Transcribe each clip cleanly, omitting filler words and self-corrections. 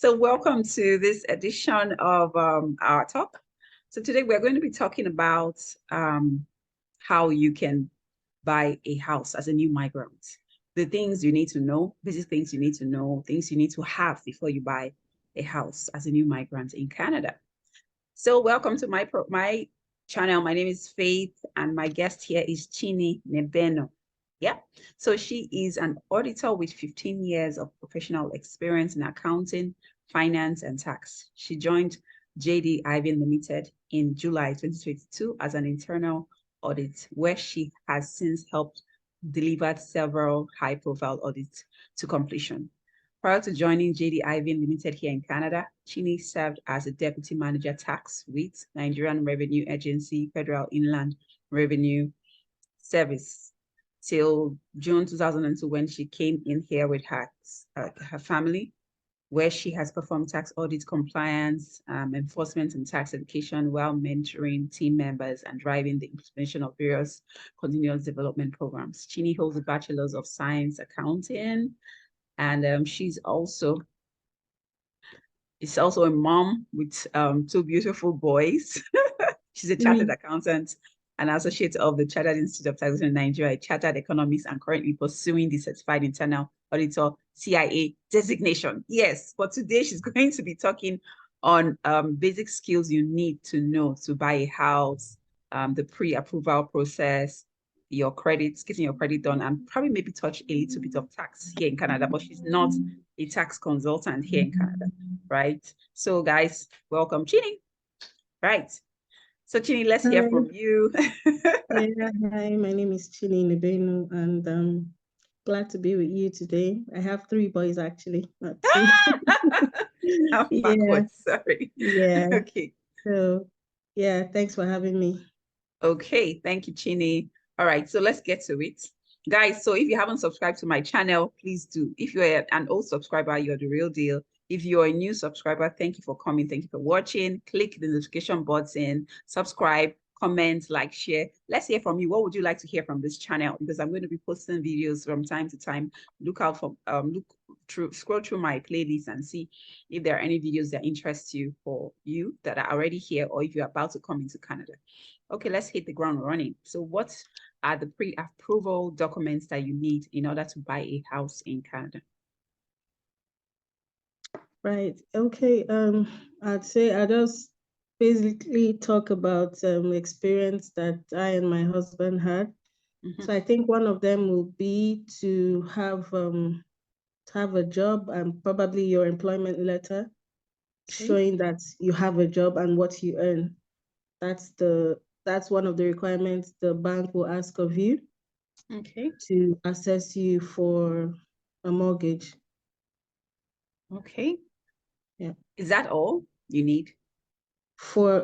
So welcome to this edition of our talk. So today we're going to be talking about how you can buy a house as a new migrant. The things you need to know, basic things you need to know, things you need to have before you buy a house as a new migrant in Canada. So welcome to my channel. My name is Faith, and my guest here is Chini Nebeno. Yeah, so she is an auditor with 15 years of professional experience in accounting, finance, and tax. She joined JD Ivan Limited in July 2022 as an internal audit, where she has since helped deliver several high-profile audits to completion. Prior to joining JD Ivan Limited here in Canada, Chini served as a deputy manager tax with Nigerian Revenue Agency, Federal Inland Revenue Service till June 2002 when she came in here with her family, where she has performed tax audit compliance, enforcement and tax education while mentoring team members and driving the implementation of various continuous development programs. Chini holds a Bachelor's of Science Accounting, and she's also a mom with two beautiful boys. She's a chartered accountant and associate of the Chartered Institute of Taxation in Nigeria, a chartered economist, and currently pursuing the Certified Internal Auditor CIA designation. Yes, but today she's going to be talking on basic skills you need to know to buy a house, the pre-approval process, your credits, getting your credit done, and probably maybe touch a little bit of tax here in Canada, but she's not a tax consultant here in Canada, right? So guys, welcome, Chini. Right. So Chini, let's hear from you. Yeah, hi, my name is Chini Nebenu, and I'm glad to be with you today. I have 3 boys actually, not 2. I'm backwards, sorry. Yeah. Okay. So yeah, thanks for having me. Okay, thank you, Chini. All right, so let's get to it. Guys, so if you haven't subscribed to my channel, please do. If you're an old subscriber, you're the real deal. If you're a new subscriber, thank you for coming. Thank you for watching. Click the notification button, subscribe, comment, like, share. Let's hear from you. What would you like to hear from this channel? Because I'm going to be posting videos from time to time. Look out for, scroll through my playlist and see if there are any videos that interest you for you that are already here, or if you're about to come into Canada. Okay, let's hit the ground running. So what are the pre-approval documents that you need in order to buy a house in Canada? Right. Okay. I'd say I just basically talk about experience that I and my husband had. So I think one of them will be to have a job and probably your employment letter showing that you have a job and what you earn. That's one of the requirements the bank will ask of you. Okay. To assess you for a mortgage. Okay. Yeah. Is that all you need?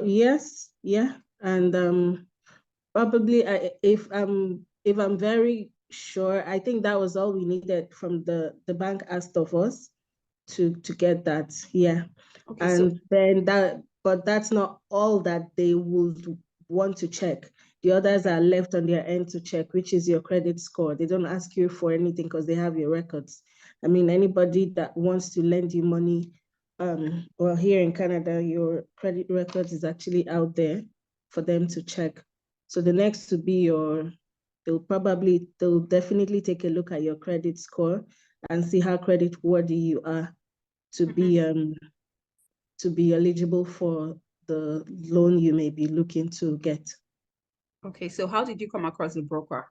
Yes, yeah. And probably if I'm very sure, I think that was all we needed from the bank asked of us to get that. Yeah. Okay, and then but that's not all that they would want to check. The others are left on their end to check, which is your credit score. They don't ask you for anything because they have your records. I mean, anybody that wants to lend you money, well, here in Canada, your credit records is actually out there for them to check. So the next to be they'll definitely take a look at your credit score and see how credit worthy you are to be eligible for the loan you may be looking to get. Okay, so how did you come across the broker?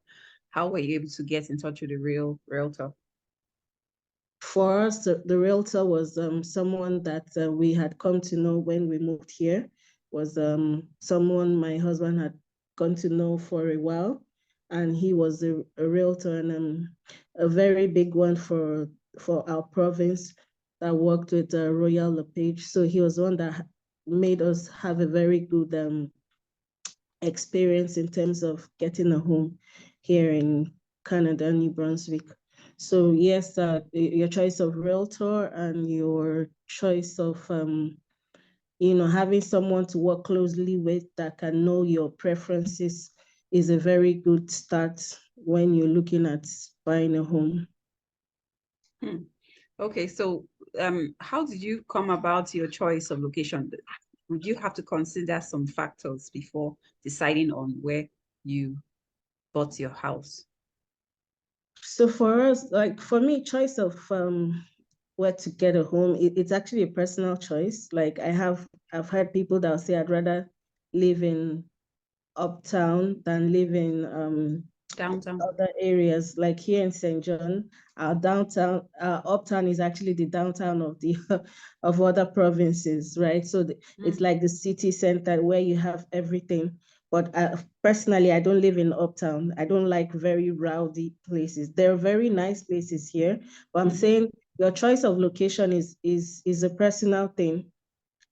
How were you able to get in touch with the realtor? For us, the realtor was someone that we had come to know when we moved here, was someone my husband had gone to know for a while, and he was a realtor and a very big one for our province that worked with Royal LePage. So he was one that made us have a very good experience in terms of getting a home here in Canada, New Brunswick. So yes, your choice of realtor and your choice of having someone to work closely with that can know your preferences is a very good start when you're looking at buying a home. Okay, so how did you come about your choice of location? Would you have to consider some factors before deciding on where you bought your house? So for us, like for me, choice of where to get a home, it's actually a personal choice. Like I've heard people that will say I'd rather live in uptown than live in Downtown. other areas. Like here in St. John, our downtown, uptown is actually the downtown of the of other provinces, right? So it's Mm, like the city center where you have everything. But personally, I don't live in uptown. I don't like very rowdy places. There are very nice places here, but I'm mhm. saying your choice of location is a personal thing,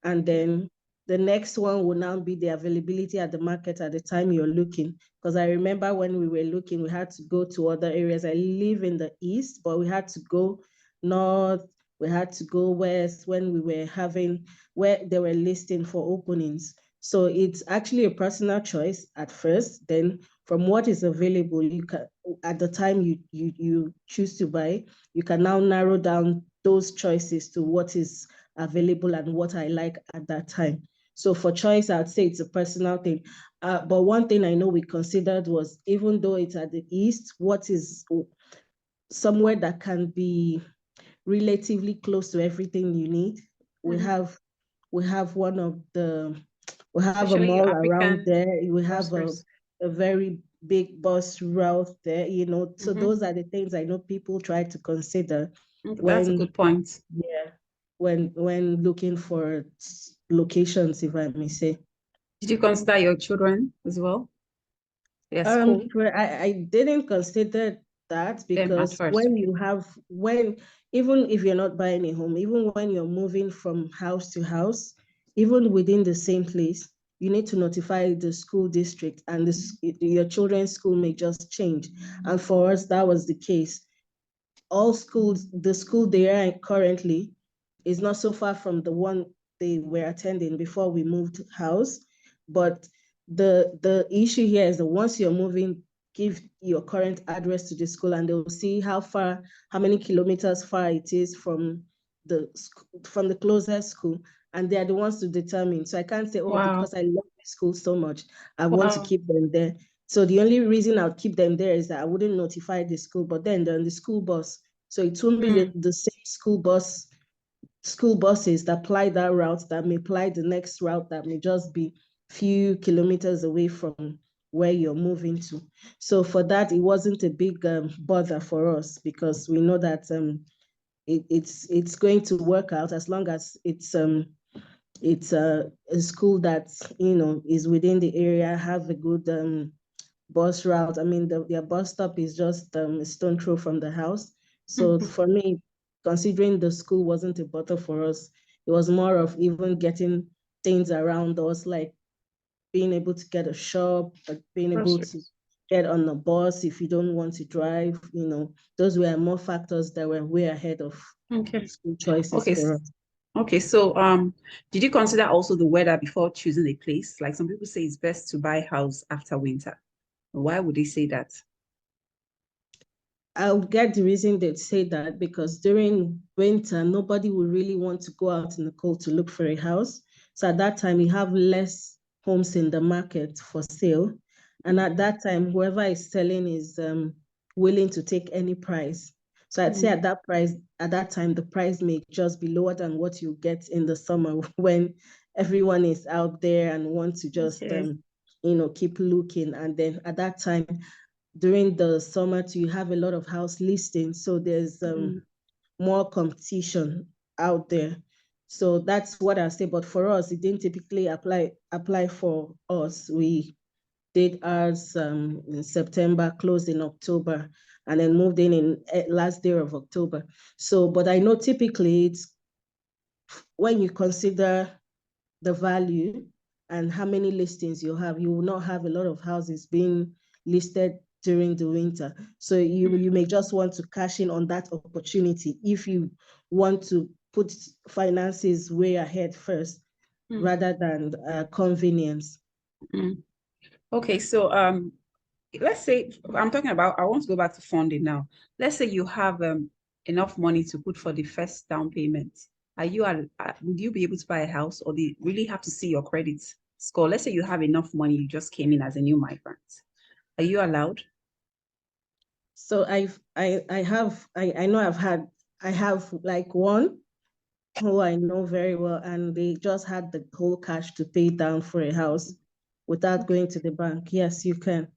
and then the next one will now be the availability at the market at the time you're looking. Because I remember when we were looking, we had to go to other areas. I live in the east, but we had to go north, we had to go west when we were having where they were listing for openings. So it's actually a personal choice at first. Then from what is available, you can at the time you choose to buy, you can now narrow down those choices to what is available and what I like at that time. So for choice, I'd say it's a personal thing. But one thing I know we considered was even though it's at the east, what is somewhere that can be relatively close to everything you need. We Mhm. have we have one of the we have a Especially mall around African there. We have clusters. a very big bus route there, you know. So Mhm. those are the things I know people try to consider Okay, that's a when good point. yeah, when looking for locations, if I may say. Did you consider your children as well? Their school, I didn't consider that them at because first, okay. when even if you're not buying a home, even when you're moving from house to house, even within the same place, you need to notify the school district, and your children's school may just change. And for us, that was the case. All schools, the school they are in currently is not so far from the one they were attending before we moved house. But the issue here is that once you're moving, give your current address to the school and they'll see how many kilometers far it is from the closest school. And they are the ones to determine. So I can't say, oh, Wow. because I love the school so much, I want to Wow. keep them there. So the only reason I'll keep them there is that I wouldn't notify the school, but then they're on the school bus. So it won't be Mm, the same school buses that ply that route that may ply the next route that may just be few kilometers away from where you're moving to. So for that, it wasn't a big bother for us because we know that it's going to work out as long as it's a school that is within the area, have a good bus route. I mean, their bus stop is just a stone throw from the house. So mhm. for me, considering the school wasn't a bother for us, it was more of even getting things around us, like being able to get a shop, being able to Groceries. get on the bus if you don't want to drive. Those were more factors that were way ahead of Okay. school choices Okay. for us. Okay. So, did you consider also the weather before choosing a place? Like some people say it's best to buy a house after winter. Why would they say that? I would get the reason they'd say that because during winter, nobody would really want to go out in the cold to look for a house. So at that time, you have less homes in the market for sale. And at Mm, that time, whoever is selling is willing to take any price. So I'd say mm, at that time, the price may just be lower than what you get in the summer when everyone is out there and want to just okay. keep looking. And then at that time, during the summer too, you have a lot of house listings, so there's Mm, more competition out there. So that's what I say. But for us, it didn't typically apply for us. We did ours in September, closed in October, and then moved in last day of October. So, but I know typically it's when you consider the value and how many listings you have, you will not have a lot of houses being listed during the winter. So you mm, may just want to cash in on that opportunity if you want to put finances way ahead first mm, rather than convenience. mm. Okay. So, let's say I'm talking about, I want to go back to funding now. Let's say you have enough money to put for the first down payment, would you be able to buy a house, or they really have to see your credit score? Let's say you have enough money, you just came in as a new migrant. Are you allowed? So I know I have like one who I know very well, and they just had the whole cash to pay down for a house without Okay. going to the bank. Yes, you can.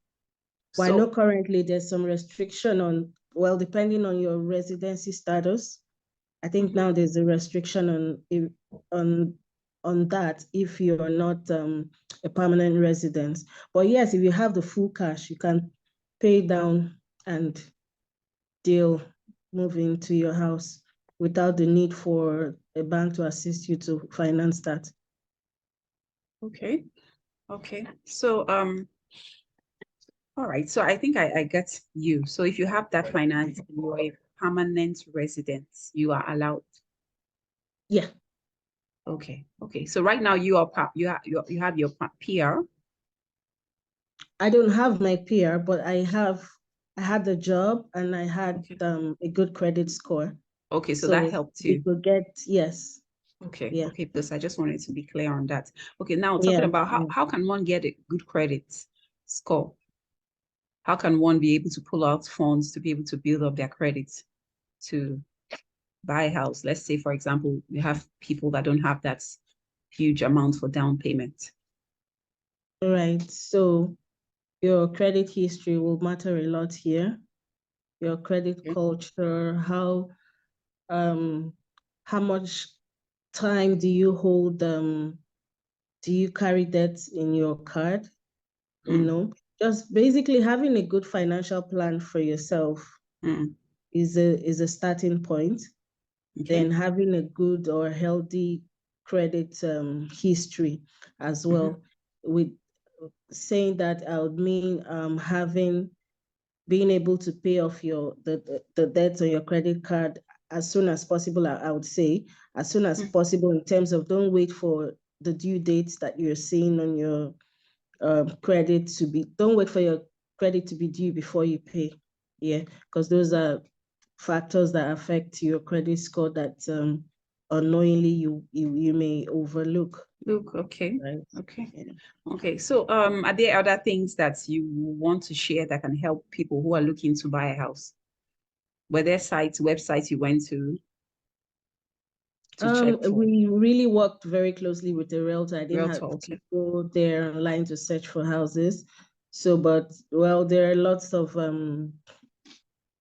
But I know So, currently there's some restriction on, well, depending on your residency status. I think mhm. now there's a restriction on on that if you're not a permanent resident. But yes, if you have the full cash, you can pay down and deal move into your house without the need for a bank to assist you to finance that. Okay. Okay. So, all right. So I think I get you. So if you have that finance and you're a permanent resident, you are allowed. Yeah, Okay. Okay. So right now you are you have your PR. I don't have my PR, but I had a job and I had Okay. a good credit score. Okay. So that So helped we you. could get, yes, Okay. yeah, Okay. Because I just wanted to be clear on that. Okay. Now talking yeah, about yeah. how can one get a good credit score? How can one be able to pull out funds to be able to build up their credit to buy a house? Let's say, for example, you have people that don't have that huge amount for down payment. Right. So your credit history will matter a lot here. Your credit Okay. culture, um how much time do you hold do you carry debt in your card? You Mm, know, just basically having a good financial plan for yourself mm, is a starting point. okay. Then having a good or healthy credit history as Mhm, well. With saying that, I would mean having being able to pay off the debts on your credit card as soon as possible. I would say as soon as mm, possible, in terms of don't wait for the due dates that you're seeing on your credit to be, don't wait for your credit to be due before you pay. Yeah, because those are factors that affect your credit score that unknowingly you may overlook, Look, okay. right? Okay. Yeah. Okay. So, are there other things that you want to share that can help people who are looking to buy a house? Were there websites you went to check for? We really worked very closely with the realtor. I didn't Realtor, have to okay. go there online to search for houses. So, but well, there are lots of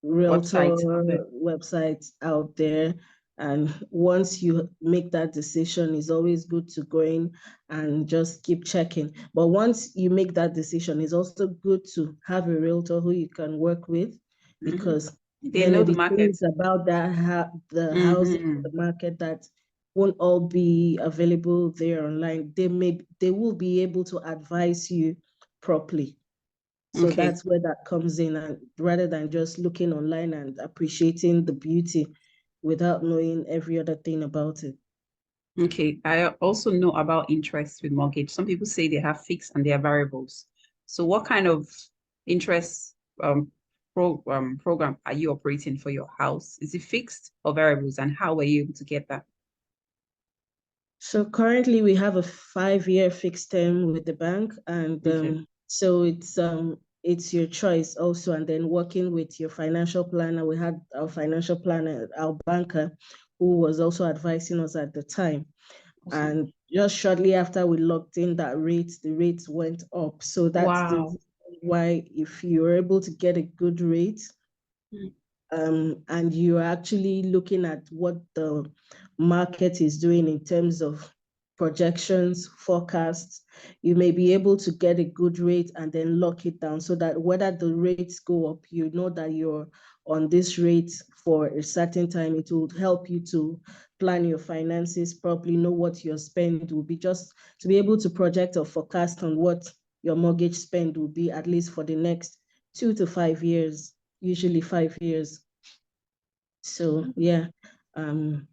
realtor Websites out there. websites out there. And once you make that decision, it's always good to go in and just keep checking. But once you make that decision, it's also good to have a realtor who you can work with, Hmm. because They there know may the be market. things about the housing, Hmm. the market, that won't all be available there online. They will be able to advise you properly. So Okay. that's where that comes in, and rather than just looking online and appreciating the beauty without knowing every other thing about it. Okay. I also know about interest with mortgage. Some people say they have fixed and they are variables. So what kind of interest program are you operating for your house? Is it fixed or variables? And how were you able to get that? So currently we have a 5-year fixed term with the bank, and Okay. so it's your choice also. And then working with your financial planner, we had our financial planner, our banker, who was also advising us at the time. Awesome. And just shortly after we locked in that rate, the rates went up. So that's the Wow. reason why, if you're able to get a good rate, Mm, and you're actually looking at what the market is doing in terms of projections, forecasts, you may be able to get a good rate and then lock it down, so that whether the rates go up, you know that you're on this rate for a certain time. It will help you to plan your finances properly, know what your spend will be, just to be able to project or forecast on what your mortgage spend will be, at least for the next 2 to 5 years, usually 5 years. So yeah, um,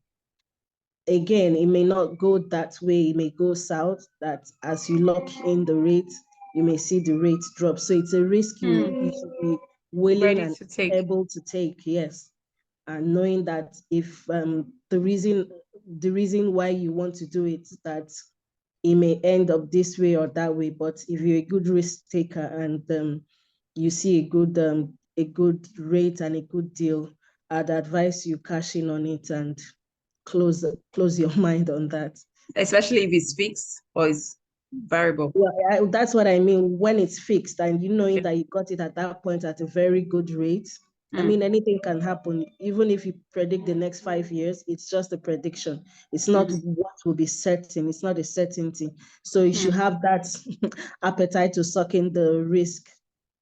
again, it may not go that way. It may go south. That as you lock in the rate, you may see the rate drop. So it's a risk you mm, should be willing ready and to take. able to take. Yes. and knowing that if the reason why you want to do it, that it may end up this way or that way. But if you're a good risk taker and you see a good rate and a good deal, I'd advise you cash in on it and close your mind on that. Especially if it's fixed or it's variable. Well, that's what I mean. When it's fixed and you knowing Okay. that you got it at that point at a very good rate, I Mm, mean, anything can happen. Even if you predict the next 5 years, it's just a prediction. It's not mm, what will be certain. It's not a certainty. So you should mm, have that appetite to suck in the risk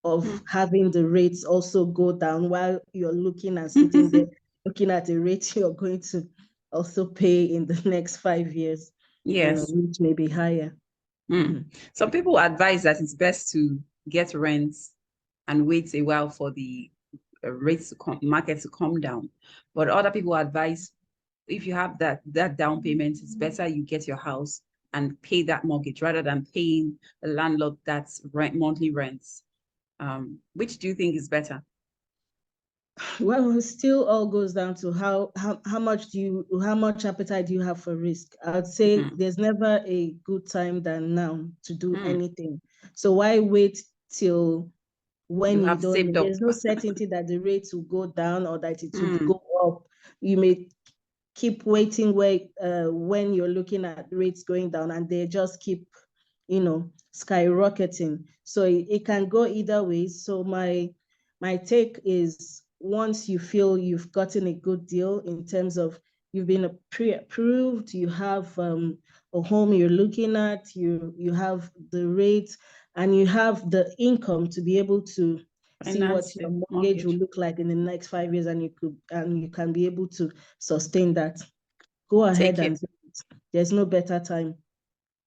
of mm. having the rates also go down while you're looking and sitting there looking at a rate you're going to also pay in the next 5 years, Yes. which may be higher. Mm. Some people advise that it's best to get rents and wait a while for the rates to market to come down. But other people advise if you have that down payment, it's better you get your house and pay that mortgage rather than paying the landlord that's monthly rents. Which do you think is better? Well, it still all goes down to how much appetite do you have for risk? I'd say Mm, there's never a good time than now to do mm. anything. So why wait till You when you have don't saved know? up. There's no certainty that the rates will go down or that it will Mm, go up. You may keep waiting when you're looking at rates going down and they just keep, skyrocketing. So it can go either way. So my take is once you feel you've gotten a good deal in terms of you've been pre-approved, you have a home you're looking at, you have the rate and you have the income to be able to see what finance your the mortgage will mortgage. look like in the next 5 years and you can be able to sustain that. Go ahead Take and it. do it. There's no better time.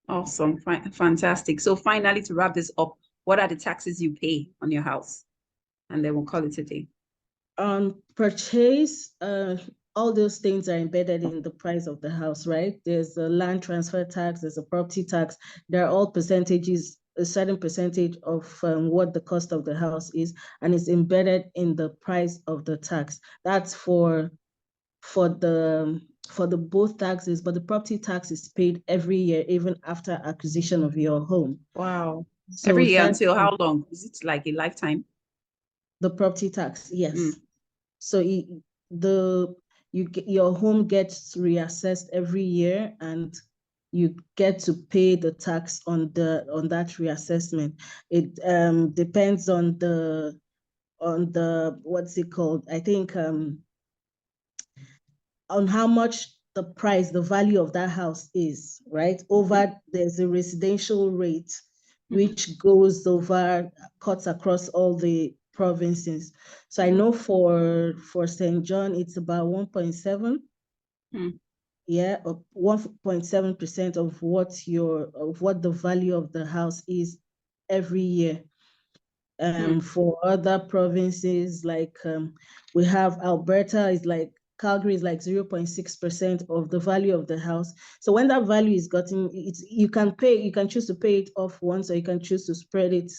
Awesome. Fantastic. So finally, to wrap this up, what are the taxes you pay on your house? And then we'll call it a day. On purchase, all those things are embedded in the price of the house, right? There's a land transfer tax, there's a property tax. They're all percentages, a certain percentage of what the cost of the house is, and it's embedded in the price of the tax. That's for the for the both taxes, but the property tax is paid every year, even after acquisition of your home. Wow. So Every year that's until how long? Is it like a lifetime? the property tax, Mm, yes. So the your home gets reassessed every year, and you get to pay the tax on that reassessment. It depends on the what's it called? I think on how much the value of that house is, right? mhm, There's a residential rate mhm, which cuts across all the provinces. So I mhm, know for St. John, it's about 1.7, mhm, yeah, 1.7% of what the value of the house is every year. mhm. For other provinces, like we have Alberta is like Calgary is like 0.6% of the value of the house. So when that value is gotten, you can choose to pay it off once, or you can choose to spread it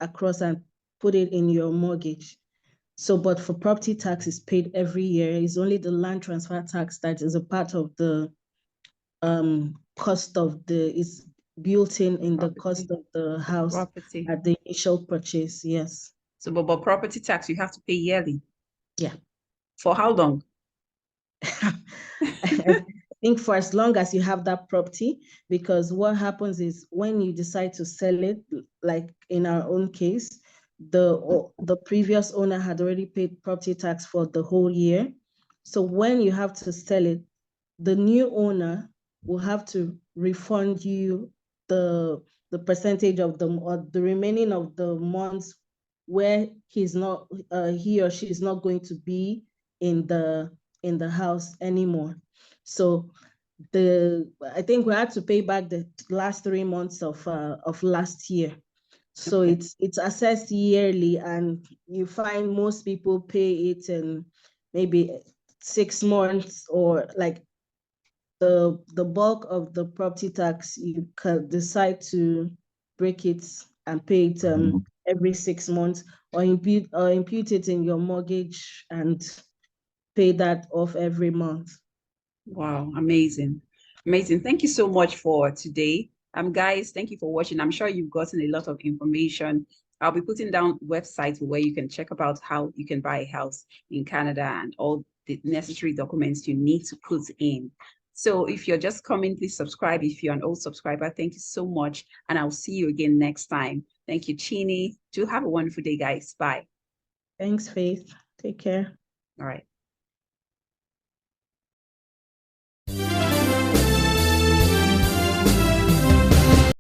across and put it in your mortgage. So, but for property tax is paid every year. It's only the land transfer tax that is a part of the cost of is built in the cost Property. of the house Property. at the initial purchase. Yes. So, but property tax you have to pay yearly. Yeah. For how long? I think for as long as you have that property, because what happens is when you decide to sell it, like in our own case, the previous owner had already paid property tax for the whole year. So when you have to sell it, the new owner will have to refund you the the percentage of the remaining of the months where he or she is not going to be in the house anymore. So I think we had to pay back the last 3 months of last year. So Okay. it's assessed yearly, and you find most people pay it in maybe 6 months, or like the bulk of the property tax, you can decide to break it and pay it every 6 months, or impute it in your mortgage and pay that off every month. Wow, amazing. Amazing. Thank you so much for today. Guys, thank you for watching. I'm sure you've gotten a lot of information. I'll be putting down websites where you can check about how you can buy a house in Canada and all the necessary documents you need to put in. So if you're just coming, please subscribe. If you're an old subscriber, thank you so much. And I'll see you again next time. Thank you, Chini. Do have a wonderful day, guys. Bye. Thanks, Faith. Take care. All right.